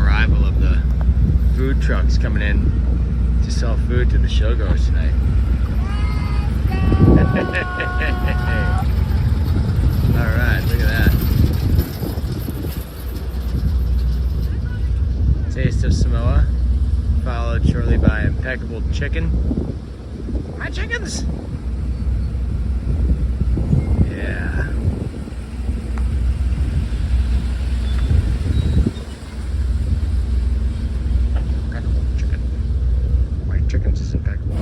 arrival of the food trucks coming in to sell food to the showgoers tonight. Alright, look at that. Taste of Samoa, followed shortly by impeccable chicken. My chickens! Yeah. Impeccable chicken. My chickens is impeccable.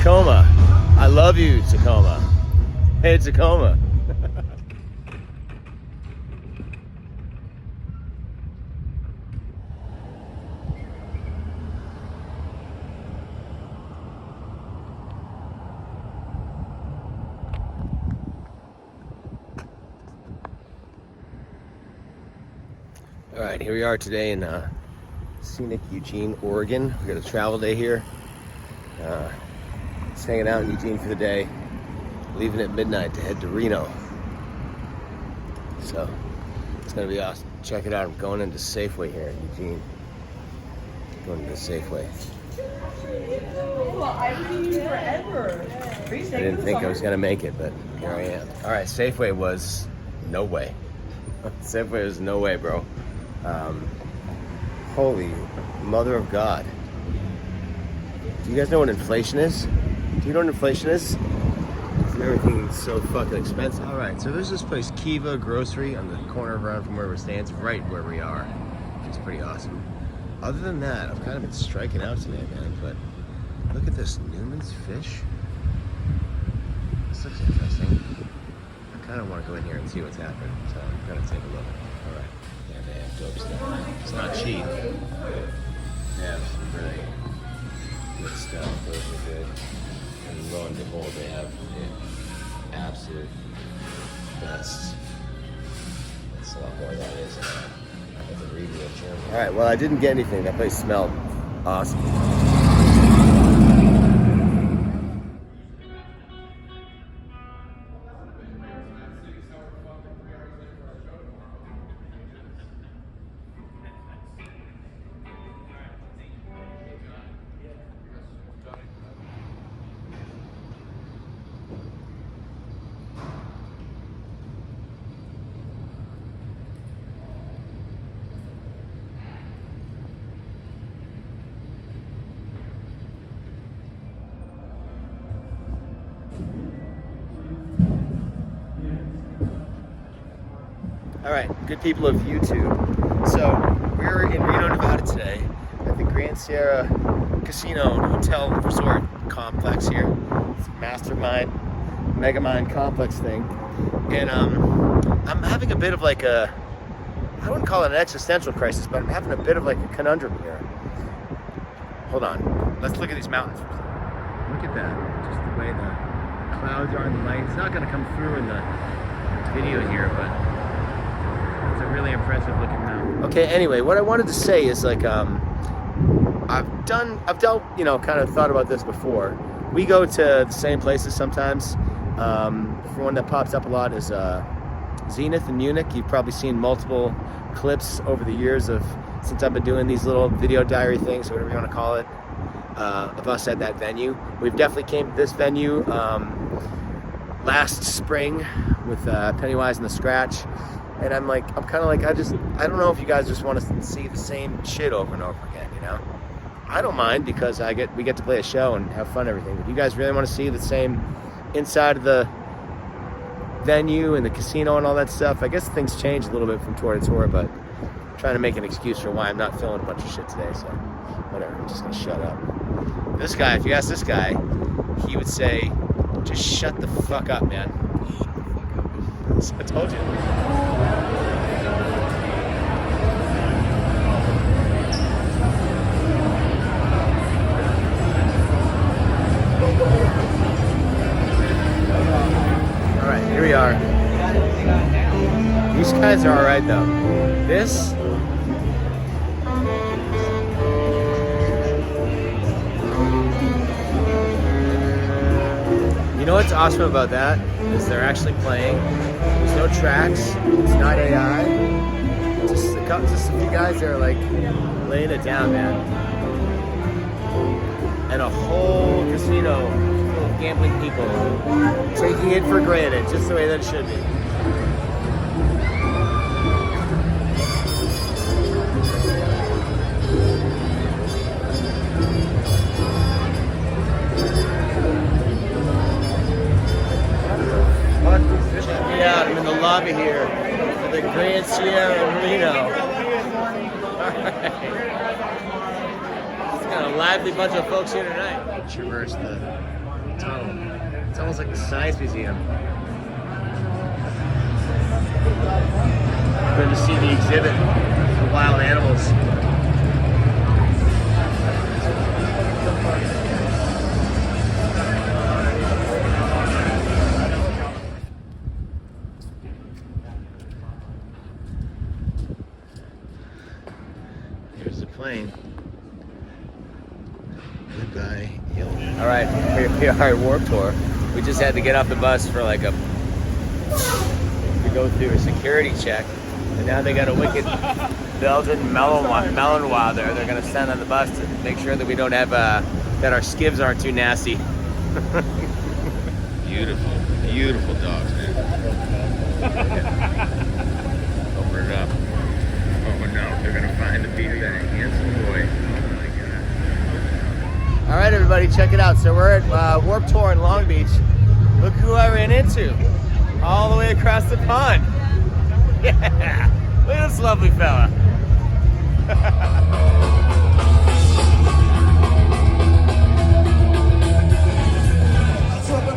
Tacoma. I love you, Tacoma. Hey, Tacoma. All right, here we are today in scenic Eugene, Oregon. We got a travel day here. Just hanging out in Eugene for the day, leaving at midnight to head to Reno. So it's gonna be awesome. Check it out. I'm going into Safeway here in Eugene. Going to the Safeway. I've been here forever. I didn't think I was gonna make it, but here I am. All right, Safeway was no way. Safeway was no way, bro. Holy mother of God. Do you guys know what inflation is? Do you know what inflation is? Everything's so fucking expensive. All right, so there's this place, Kiva Grocery, on the corner around from where we stand. It's right where we are, which is pretty awesome. Other than that, I've kind of been striking out today, man, but look at this, Newman's Fish. This looks interesting. I kind of want to go in here and see what's happening, so I'm gonna take a look. All right, yeah, they have dope stuff. It's not cheap. They have some really good stuff. Those are good. And lo and behold, they have the absolute best. That's a lot more that is. I have to read it in German. All right, well, I didn't get anything. That place smelled awesome. All right, good people of YouTube. So we're in Reno, Nevada today at the Grand Sierra Casino and Hotel Resort Complex here. It's a mastermind, megamind complex thing. And I'm having a bit of like a, I wouldn't call it an existential crisis, but I'm having a bit of like a conundrum here. Hold on, let's look at these mountains. Look at that, just the way the clouds are in the light. It's not gonna come through in the video here, but it's a really impressive looking mountain. Okay, anyway, what I wanted to say is like, I've dealt, you know, kind of thought about this before. We go to the same places sometimes. For one that pops up a lot is Zenith in Munich. You've probably seen multiple clips over the years since I've been doing these little video diary things, or whatever you want to call it, of us at that venue. We've definitely came to this venue last spring with Pennywise and the Scratch, and I'm kind of like, I don't know if you guys just want to see the same shit over and over again, you know? I don't mind because we get to play a show and have fun and everything, but you guys really want to see the same inside of the venue and the casino and all that stuff. I guess things change a little bit from tour to tour, but I'm trying to make an excuse for why I'm not filming a bunch of shit today, so whatever, I'm just gonna shut up. This guy, if you ask this guy, he would say, just shut the fuck up, man. I told you. Here we are. These guys are alright though. This, you know what's awesome about that is they're actually playing. There's no tracks. It's not AI. Just a few guys that are like laying it down, man. And a whole casino full of gambling people taking it for granted, just the way that it should be. Check me out, I'm in the lobby here for the Grand Sierra Reno. Alright. It's got a lively bunch of folks here tonight. Traverse the tunnel. It's almost like a science museum. Going to see the exhibit for wild animals. Here's the plane. Goodbye. All right, here we are at Warped Tour. We just had to get off the bus for like to go through a security check, and now they got a wicked Belgian Malinois there. They're gonna send on the bus to make sure that we don't have that our skivs aren't too nasty. Beautiful, beautiful dogs, man. Open it up. Oh no, they're gonna find the beat of that handsome boy. All right, everybody, check it out. So we're at Warped Tour in Long Beach. Look who I ran into, all the way across the pond. Yeah, look at this lovely fella.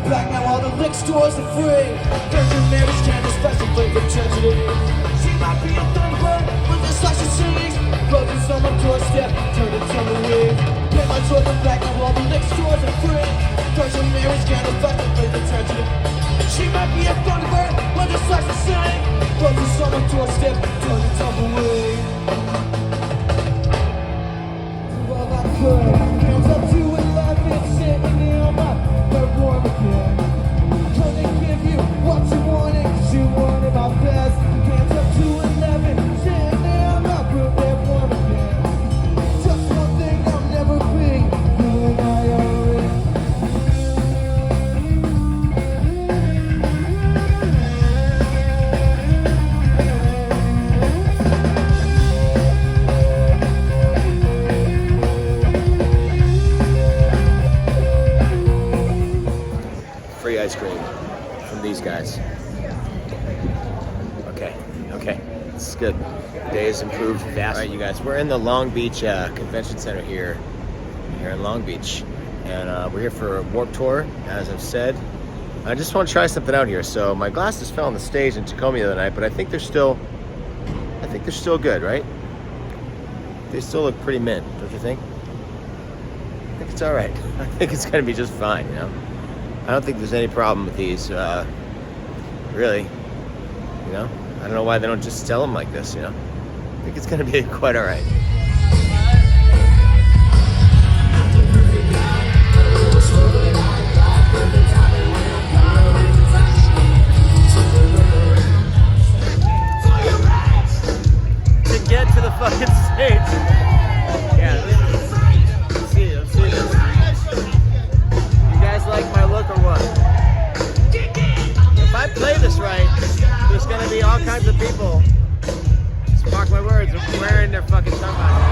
Back now, all the liquor stores are free. Virgin Mary's candy, special flavor tragedy. She might be a thunderbird with a slice of cheese. Roses on my doorstep, turn it tumbleweed. Get my toys back now, all the liquor stores are free. Virgin Mary's candy, special flavor tragedy. She might be a thunderbird with a slice of cheese. Roses on my doorstep, turn it tumbleweed. Well, I could hands up to 11, sitting on my warm again. Gonna give you what you wanted, 'cause you wanted my best. Hands up to 11, sitting there on my room, they're warm again. Just one thing I'll never be, you and I are in. It's good. The day has improved fast. All right, you guys, we're in the Long Beach Convention Center here in Long Beach. And we're here for a Warped Tour, as I've said. I just want to try something out here. So my glasses fell on the stage in Tacoma the other night, but I think they're still good, right? They still look pretty mint, don't you think? I think it's all right. I think it's gonna be just fine, you know? I don't think there's any problem with these, really, you know? I don't know why they don't just sell them like this, you know? I think it's gonna be quite all right. Get to the fucking stage. Yeah, let's see this. You guys like my look or what? If I play this right, there's gonna be all kinds of people, just mark my words, wearing their fucking sunglasses.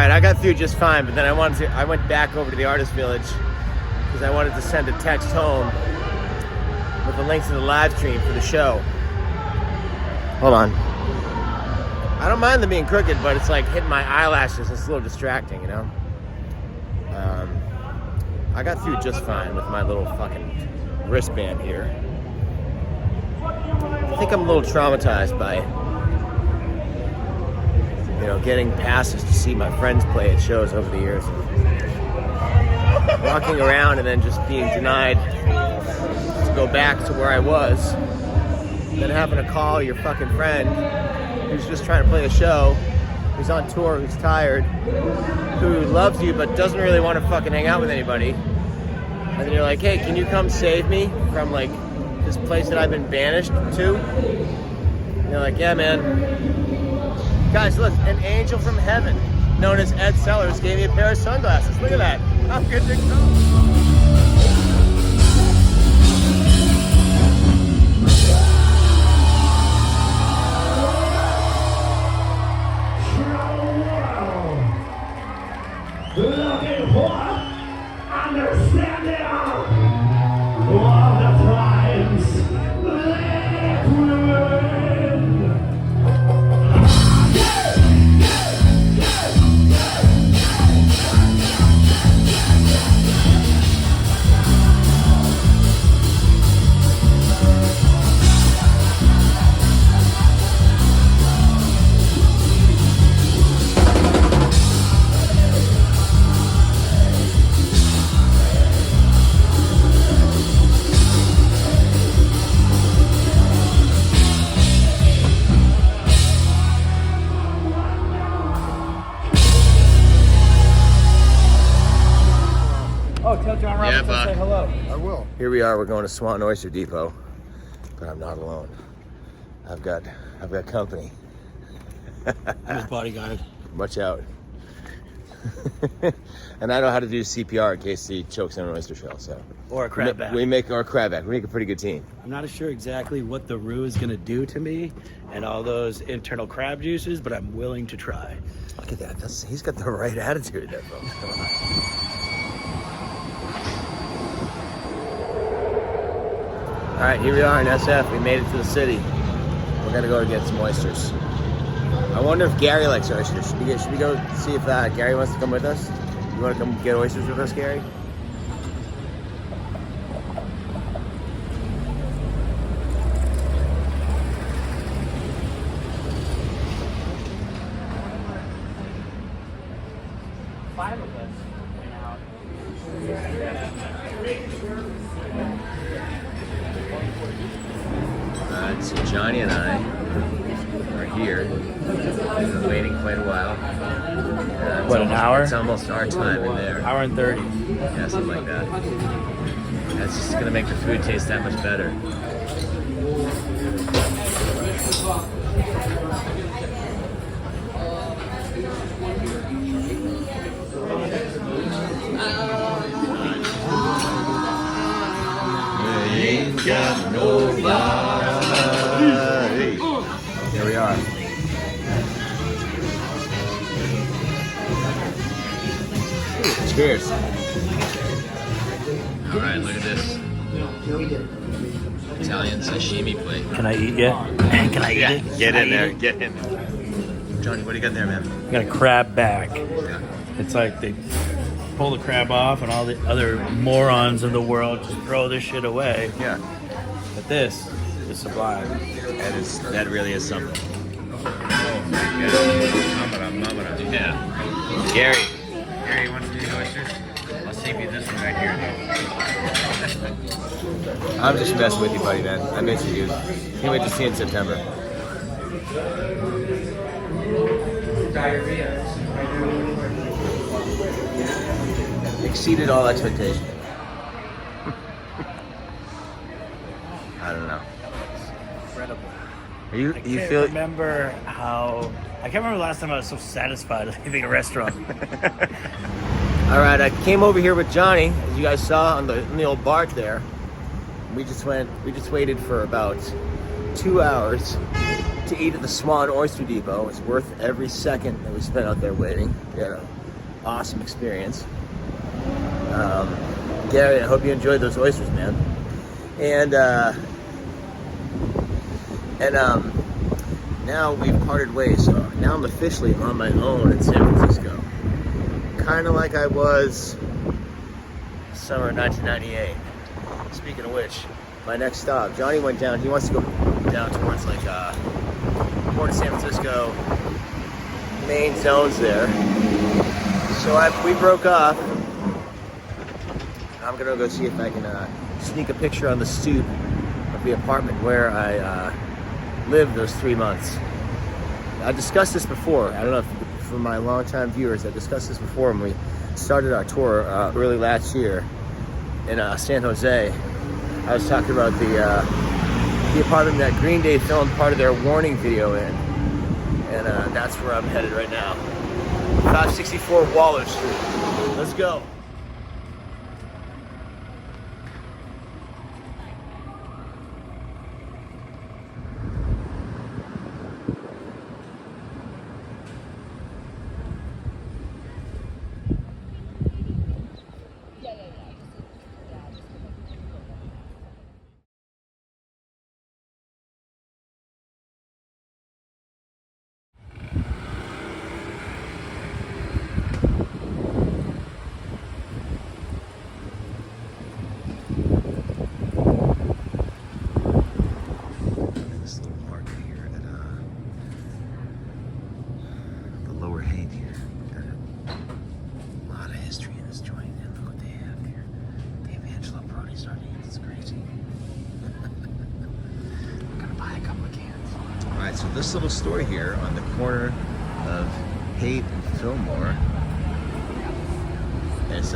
I got through just fine, but then I went back over to the Artist Village because I wanted to send a text home with the link to the live stream for the show. Hold on. I don't mind them being crooked, but it's like hitting my eyelashes. It's a little distracting, you know? I got through just fine with my little fucking wristband here. I think I'm a little traumatized by, you know, getting passes to see my friends play at shows over the years. Walking around and then just being denied to go back to where I was. Then having to call your fucking friend who's just trying to play a show, who's on tour, who's tired, who loves you but doesn't really want to fucking hang out with anybody. And then you're like, hey, can you come save me from like this place that I've been banished to? And they're like, yeah, man. Guys, look, an angel from heaven, known as Ed Sellers, gave me a pair of sunglasses. Look at that. How good to go. Looking for understanding of the times that we're in. Say hello. I will. Here we are. We're going to Swan Oyster Depot, but I'm not alone. I've got company. I'm his bodyguard. Watch out. And I know how to do CPR in case he chokes on an oyster shell. So Or a crab back. we make our crab back. We make a pretty good team. I'm not sure exactly what the roux is going to do to me and all those internal crab juices, but I'm willing to try. Look at that. He's got the right attitude there, folks. Come on. All right, here we are in SF. We made it to the city. We're gonna go get some oysters. I wonder if Gary likes oysters. Should we go see if Gary wants to come with us? You want to come get oysters with us, Gary? Five of us went out. So Jonny and I are here. We've been waiting quite a while. What, an hour? It's almost our time in there. Hour and 30. Yeah, something like that. That's just gonna make the food taste that much better. Ain't got nobody. Here we are. Cheers. All right, look at this. Italian sashimi plate. Can I eat yet? Can I eat it? Get Can I in eat there. it? Get in there. Johnny, what do you got there, man? I got a crab back. Yeah. It's like they pull the crab off and all the other morons of the world just throw this shit away. Yeah. But this is sublime. That really is something. Oh my god. Mamara. Yeah. Gary, you want to do the oysters? I'll save you this one right here. I'm just messing with you, buddy, man. I miss you, dude. Can't wait to see you in September. Diarrhea. Exceeded all expectations. I don't know. Incredible. You I can't feel? remember how. I can't remember the last time I was so satisfied leaving a restaurant. All right, I came over here with Johnny, as you guys saw on the old BART there. We just waited for about 2 hours to eat at the Swan Oyster Depot. It's worth every second that we spent out there waiting. We had an awesome experience. Gary, I hope you enjoyed those oysters, man. And now we've parted ways. So now I'm officially on my own in San Francisco. Kind of like I was summer 1998. Speaking of which, my next stop, Johnny went down. He wants to go down towards like Port of San Francisco, main zones there. So we broke off. I'm gonna go see if I can sneak a picture on the stoop of the apartment where I lived those 3 months. I discussed this before. I don't know if for my longtime viewers, I discussed this before when we started our tour early last year in San Jose. I was talking about the apartment that Green Day filmed part of their Warning video in, and that's where I'm headed right now. 564 Waller Street. Let's go. So this little store here on the corner of Haight and Fillmore is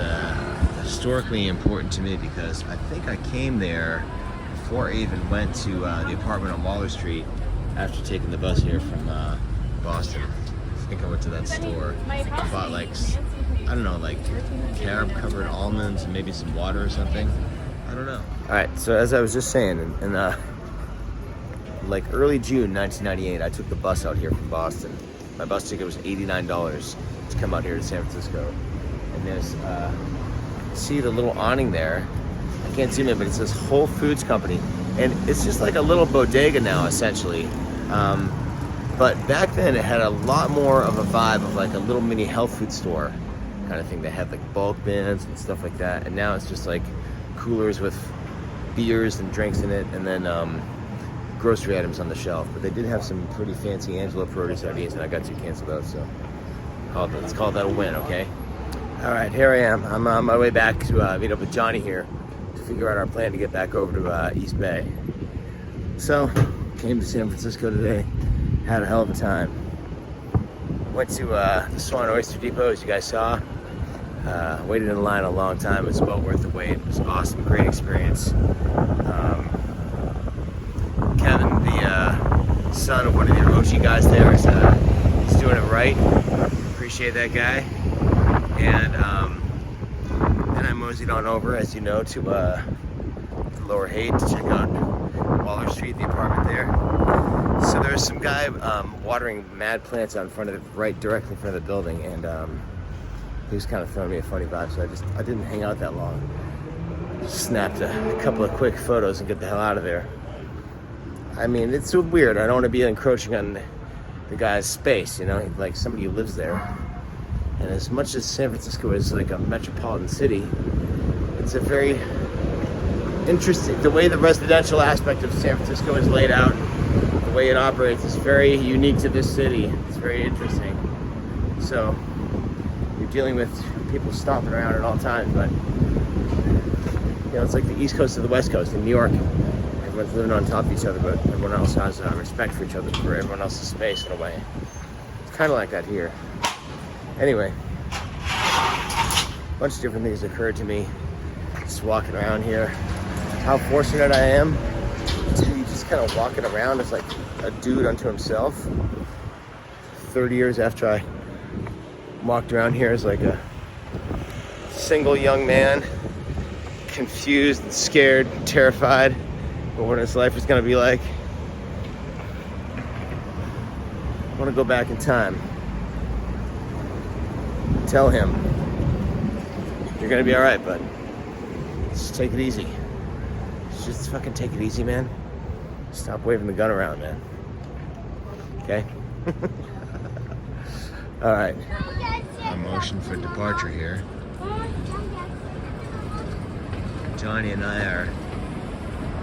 historically important to me because I think I came there before I even went to the apartment on Waller Street after taking the bus here from Boston. think I went to that store. I bought like, I don't know, like carob covered almonds and maybe some water or something. I don't know. All right, so as I was just saying, in like early June 1998, I took the bus out here from Boston. My bus ticket was $89 to come out here to San Francisco. And there's, see the little awning there? I can't zoom in, but it says Whole Foods Company. And it's just like a little bodega now, essentially. But back then it had a lot more of a vibe of like a little mini health food store kind of thing. They had like bulk bins and stuff like that. And now it's just like coolers with beers and drinks in it, and then grocery items on the shelf. But they did have some pretty fancy Angelo Perotti sardines, and I got to cancel those, so let's call that a win, okay? All right, here I am. I'm on my way back to meet up with Johnny here to figure out our plan to get back over to East Bay. So, came to San Francisco today, had a hell of a time. Went to the Swan Oyster Depot, as you guys saw. Waited in line a long time. It was well worth the wait. It was awesome, great experience. Kevin, the son of one of the OG guys there, is he's doing it right. Appreciate that guy. And then I moseyed on over, as you know, to Lower Haight to check out Waller Street, the apartment there. So there's some guy watering mad plants out in front of it, right directly in front of the building, and he was kind of throwing me a funny vibe, so I didn't hang out that long. Just snapped a couple of quick photos and get the hell out of there. I mean, it's so weird. I don't want to be encroaching on the guy's space, you know, like somebody who lives there. And as much as San Francisco is like a metropolitan city, it's a very interesting, the way the residential aspect of San Francisco is laid out, the way it operates is very unique to this city. It's very interesting. So you're dealing with people stomping around at all times, but you know, it's like the East Coast to the West Coast. In New York, everyone's living on top of each other, but everyone else has respect for each other, for everyone else's space in a way. It's kind of like that here. Anyway, a bunch of different things occurred to me just walking around here. How fortunate I am to be just kind of walking around as like a dude unto himself. 30 years after I walked around here as like a single young man, confused and scared, and terrified of what his life is going to be like. I want to go back in time. Tell him, you're going to be all right, bud. Just take it easy. Just fucking take it easy, man. Stop waving the gun around, man. Okay? All right. A motion for departure here. Jonny and I are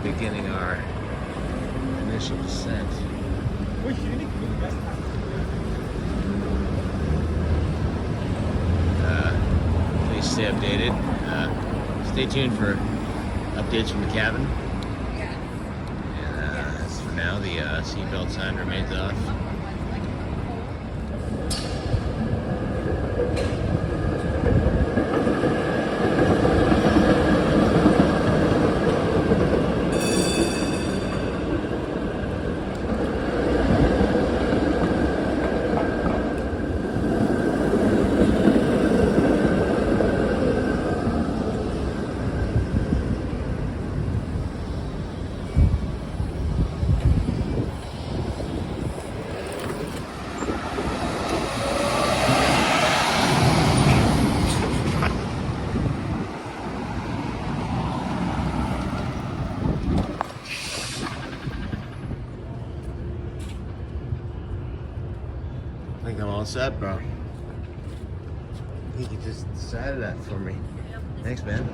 beginning our initial descent. Please stay updated. Stay tuned for updates from the cabin. And as for now, the seatbelt sign remains off. I think I'm all set, bro. I think you just decided that for me. Thanks, man.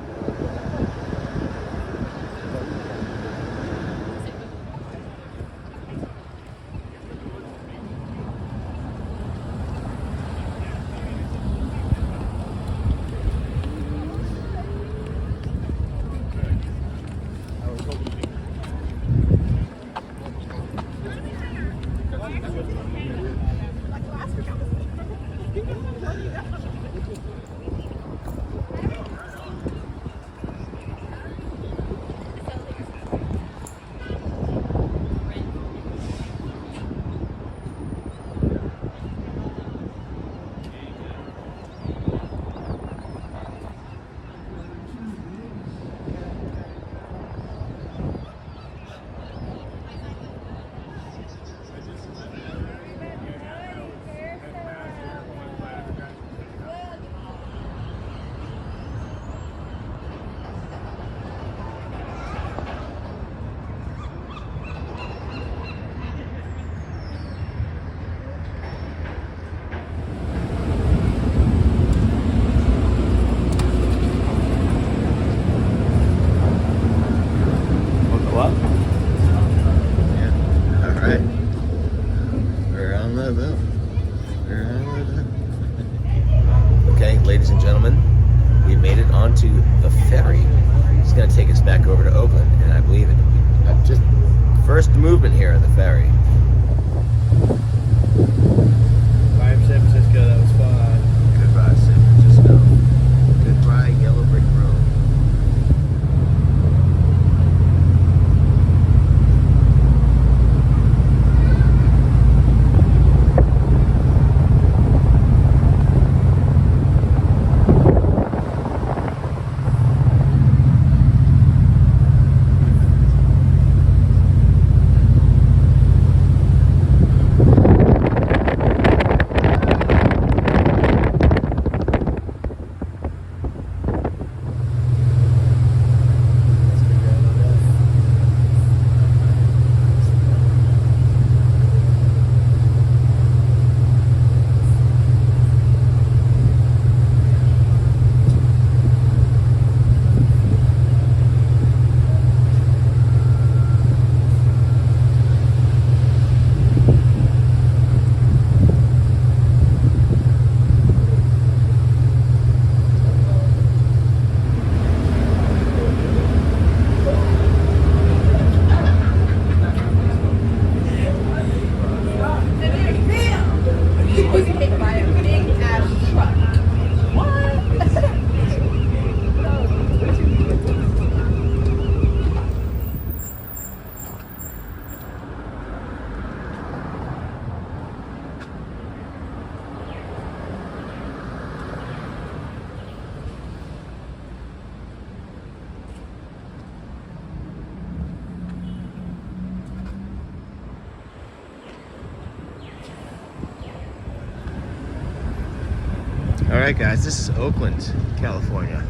Alright guys, this is Oakland, California.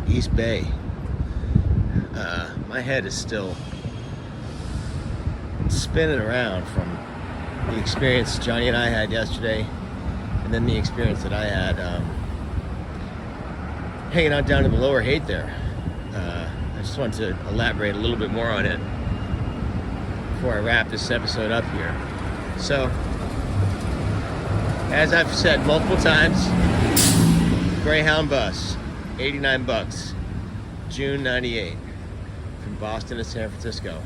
East Bay. My head is still spinning around from the experience Jonny and I had yesterday, and then the experience that I had hanging out down in the lower Haight there. I just want to elaborate a little bit more on it before I wrap this episode up here. So, as I've said multiple times, Greyhound bus, $89, June 98, from Boston to San Francisco.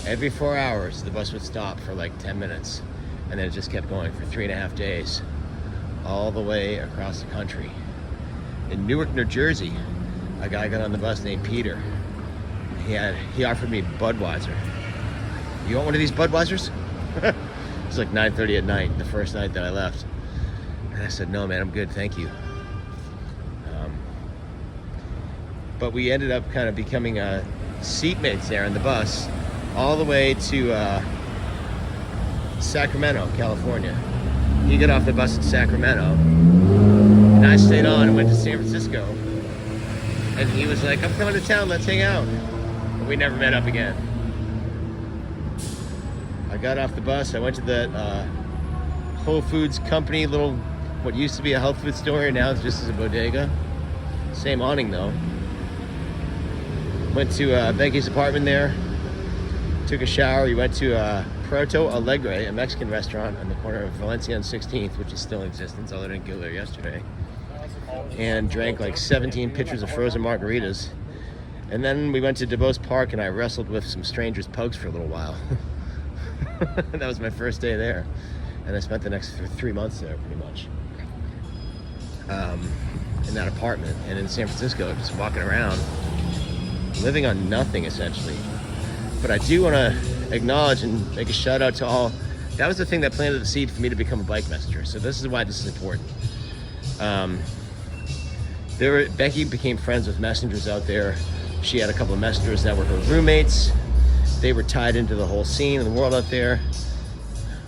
Every 4 hours, the bus would stop for like 10 minutes, and then it just kept going for 3.5 days, all the way across the country. In Newark, New Jersey, a guy got on the bus named Peter. He offered me Budweiser. You want one of these Budweisers? It was like 9:30 at night, the first night that I left. And I said, no man, I'm good, thank you. But we ended up kind of becoming seatmates there in the bus, all the way to Sacramento, California. He got off the bus in Sacramento, and I stayed on and went to San Francisco. And he was like, I'm coming to town, let's hang out. But we never met up again. I got off the bus, I went to that Whole Foods company, little, what used to be a health food store, now it's just as a bodega. Same awning though. Went to Becky's apartment there, took a shower. We went to Proto Alegre, a Mexican restaurant on the corner of Valencia and 16th, which is still in existence, although I didn't go there yesterday. And drank like 17 pitchers of frozen margaritas. And then we went to DuBose Park and I wrestled with some strangers' pugs for a little while. That was my first day there. And I spent the next 3 months there pretty much. In that apartment. And in San Francisco, just walking around, living on nothing essentially. But I do want to acknowledge and make a shout out to all. That was the thing that planted the seed for me to become a bike messenger. So this is why this is important. Becky became friends with messengers out there. She had a couple of messengers that were her roommates. They were tied into the whole scene in the world out there.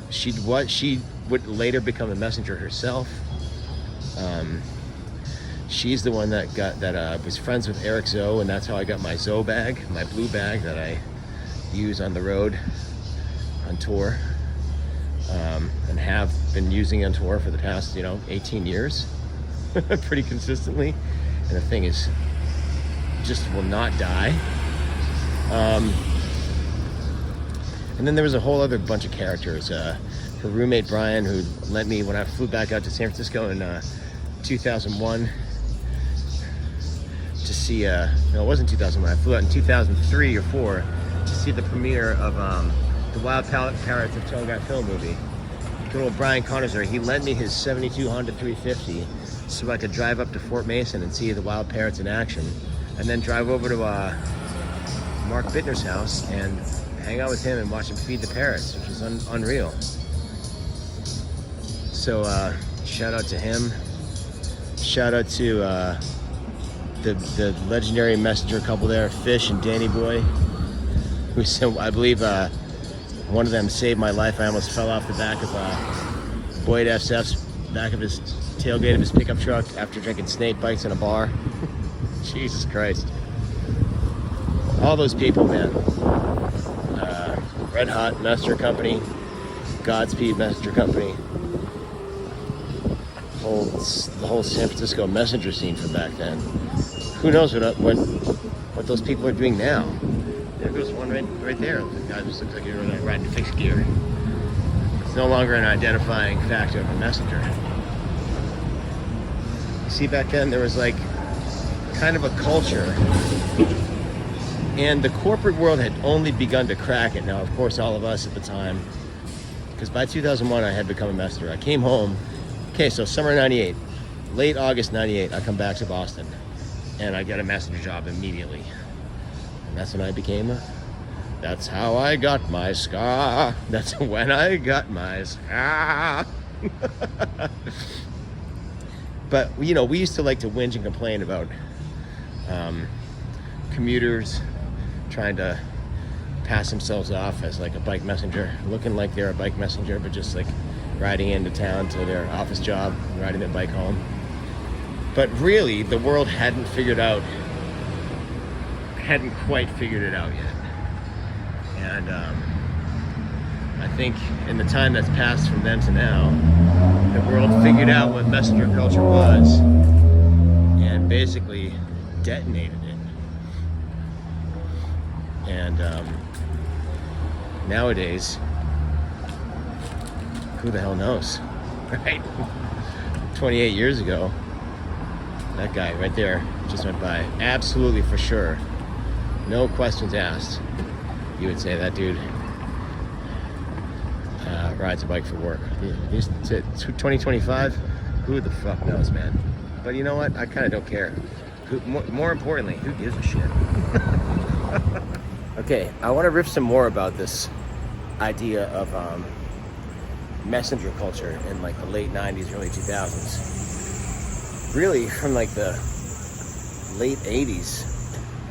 She would later become a messenger herself. She's the one that was friends with Eric Zoe, and that's how I got my Zoe bag, my blue bag that I use on the road, on tour, and have been using on tour for the past, 18 years, pretty consistently. And the thing is, just will not die. And then there was a whole other bunch of characters. Her roommate Brian, who lent me when I flew back out to San Francisco in 2001 to see, no, it wasn't 2001. I flew out in 2003 or 4 to see the premiere of the Wild Parrots of Tonga film movie. Good old Brian Connerser, he lent me his 72 Honda 350 so I could drive up to Fort Mason and see the Wild Parrots in action, and then drive over to Mark Bittner's house and hang out with him and watch him feed the parrots, which is unreal. So shout out to him. Shout out to the legendary messenger couple there, Fish and Danny Boy, who said, I believe one of them saved my life. I almost fell off the back of Boyd FF's back of his tailgate of his pickup truck after drinking snake bites in a bar. Jesus Christ. All those people, man. Red Hot Messenger Company, Godspeed Messenger Company, the whole San Francisco messenger scene from back then. Who knows what those people are doing now? There goes one right there. The guy just looks like he was riding fixed gear. It's no longer an identifying factor of a messenger. You see, back then there was like kind of a culture, and the corporate world had only begun to crack it. Now, of course, all of us at the time, because by 2001 I had become a messenger. I came home. Okay, so summer 98, late August 98, I come back to Boston, and I get a messenger job immediately. And that's when I became that's how I got my scar. That's when I got my scar. But, we used to like to whinge and complain about commuters trying to pass themselves off as like a bike messenger, looking like they're a bike messenger, but just like riding into town to their office job, riding their bike home. But really, the world hadn't quite figured it out yet. And I think in the time that's passed from then to now, the world figured out what messenger culture was and basically detonated it. And nowadays, who the hell knows, right? 28 years ago, that guy right there just went by. Absolutely, for sure. No questions asked. You would say that dude rides a bike for work. 2025, who the fuck knows, man? But you know what? I kind of don't care. More importantly, who gives a shit? Okay, I want to riff some more about this idea of messenger culture in like the late 90s, early 2000s. Really, from like the late 80s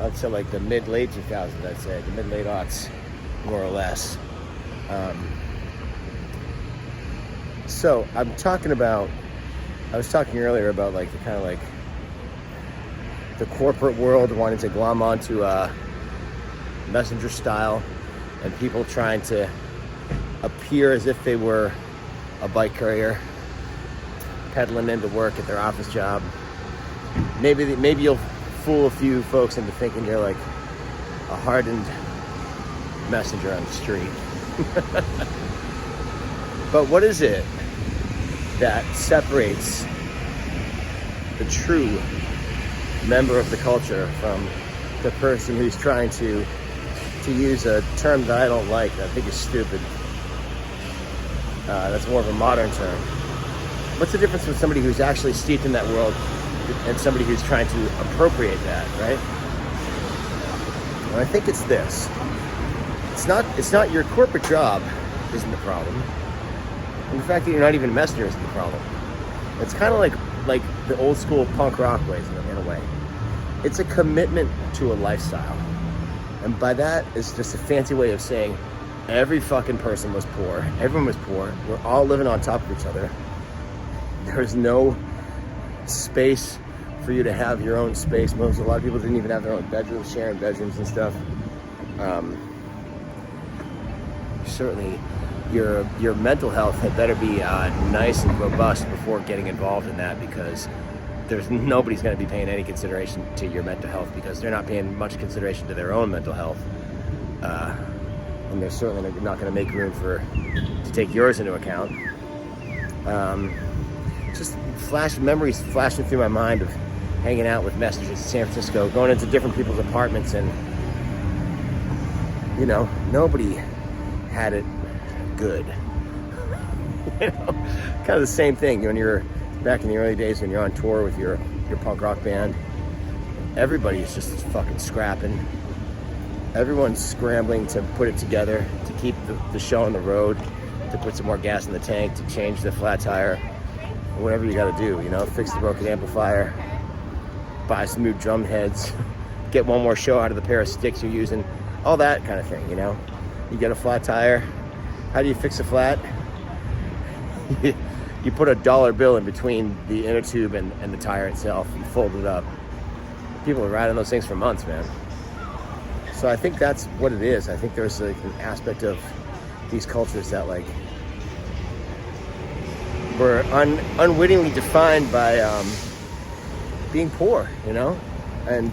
up to like the mid-late 2000s, I'd say, the mid-late aughts, more or less. So I was talking earlier about like the kind of like the corporate world wanting to glom onto messenger style, and people trying to appear as if they were a bike courier pedaling into work at their office job. Maybe you'll fool a few folks into thinking you're like a hardened messenger on the street. But what is it that separates the true member of the culture from the person who's trying to use a term that I don't like, that I think is stupid? That's more of a modern term. What's the difference with somebody who's actually steeped in that world and somebody who's trying to appropriate that, right? And I think it's this. It's not your corporate job isn't the problem. And the fact that you're not even a messenger isn't the problem. It's kind of like the old school punk rock ways in a way. It's a commitment to a lifestyle. And by that, it's just a fancy way of saying every fucking person was poor. Everyone was poor. We're all living on top of each other. There's no space for you to have your own space. A lot of people didn't even have their own bedrooms, sharing bedrooms and stuff. Certainly, your mental health had better be nice and robust before getting involved in that, because nobody's going to be paying any consideration to your mental health, because they're not paying much consideration to their own mental health. And they're certainly not going to make room to take yours into account. Just memories flashing through my mind of hanging out with messengers in San Francisco, going into different people's apartments, and nobody had it good. Kind of the same thing when you're back in the early days when you're on tour with your punk rock band. Everybody's just fucking scrapping. Everyone's scrambling to put it together, to keep the show on the road, to put some more gas in the tank, to change the flat tire, whatever you gotta do, fix the broken amplifier, buy some new drum heads, get one more show out of the pair of sticks you're using, all that kind of thing, You get a flat tire. How do you fix a flat? You put a dollar bill in between the inner tube and the tire itself. You fold it up. People are riding those things for months, man. So I think that's what it is. I think there's like an aspect of these cultures that like were unwittingly defined by being poor, And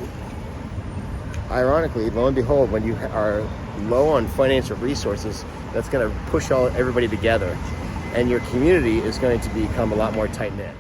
ironically, lo and behold, when you are low on financial resources, that's going to push everybody together, and your community is going to become a lot more tight-knit.